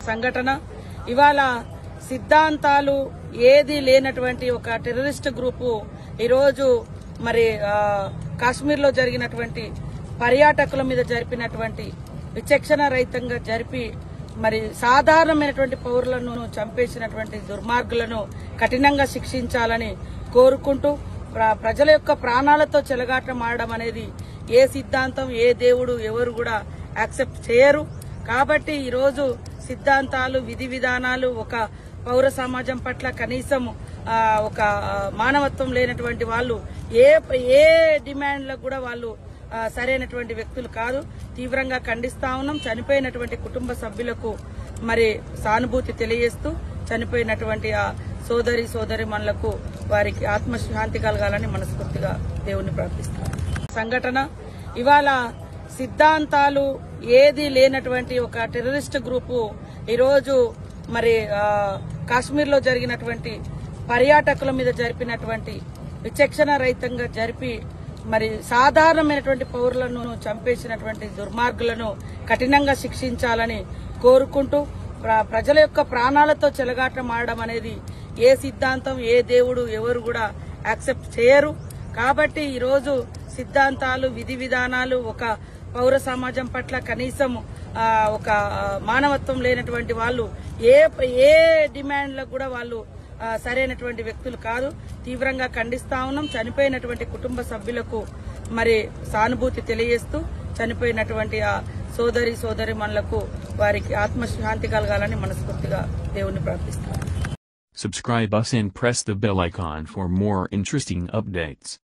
సంఘటన ఇవాళ సిద్ధాంతాలు ఏది లేనటువంటి ఒక టెర్రరిస్ట్ గ్రూపు ఈరోజు మరి కాశ్మీర్లో జరిగినటువంటి పర్యాటకుల మీద జరిపినటువంటి విచక్షణ రహితంగా జరిపి మరి సాధారణమైనటువంటి పౌరులను చంపేసినటువంటి దుర్మార్గులను కఠినంగా శిక్షించాలని కోరుకుంటూ ప్రజల యొక్క ప్రాణాలతో చెలగాటమాడడం అనేది ఏ సిద్ధాంతం ఏ దేవుడు ఎవరు కూడా యాక్సెప్ట్ చేయరు. కాబట్టి ఈరోజు సిద్ధాంతాలు విధి విధానాలు ఒక పౌర సమాజం పట్ల కనీసం ఒక మానవత్వం లేనటువంటి వాళ్ళు ఏ డిమాండ్లకు కూడా వాళ్ళు సరైనటువంటి వ్యక్తులు కాదు. తీవ్రంగా ఖండిస్తా ఉన్నాం. చనిపోయినటువంటి కుటుంబ సభ్యులకు మరి సానుభూతి తెలియజేస్తూ చనిపోయినటువంటి ఆ సోదరిమణులకు వారికి ఆత్మశాంతి కలగాలని మనస్ఫూర్తిగా దేవుణ్ణి ప్రార్థిస్తున్నాం. సంఘటన ఇవాళ సిద్ధాంతాలు ఏది లేనటువంటి ఒక టెర్రరిస్ట్ గ్రూపు ఈరోజు మరి కాశ్మీర్లో జరిగినటువంటి పర్యాటకుల మీద జరిపినటువంటి విచక్షణ రహితంగా జరిపి మరి సాధారణమైనటువంటి పౌరులను చంపేసినటువంటి దుర్మార్గులను కఠినంగా శిక్షించాలని కోరుకుంటూ ప్రజల యొక్క ప్రాణాలతో చెలగాటమాడడం అనేది ఏ సిద్ధాంతం ఏ దేవుడు ఎవరు కూడా యాక్సెప్ట్ చేయరు. కాబట్టి ఈరోజు సిద్ధాంతాలు విధి విధానాలు ఒక పౌర సమాజం పట్ల కనీసం ఒక మానవత్వం లేనటువంటి వాళ్ళు ఏ డిమాండ్లకు కూడా వాళ్ళు సరైనటువంటి వ్యక్తులు కాదు. తీవ్రంగా ఖండిస్తా ఉన్నాం. చనిపోయినటువంటి కుటుంబ సభ్యులకు మరి సానుభూతి తెలియజేస్తూ చనిపోయినటువంటి ఆ సోదరిమణులకు వారికి ఆత్మశాంతి కలగాలని మనస్ఫూర్తిగా దేవుణ్ణి ప్రార్థిస్తున్నాం. Subscribe us and press the bell icon for more interesting updates.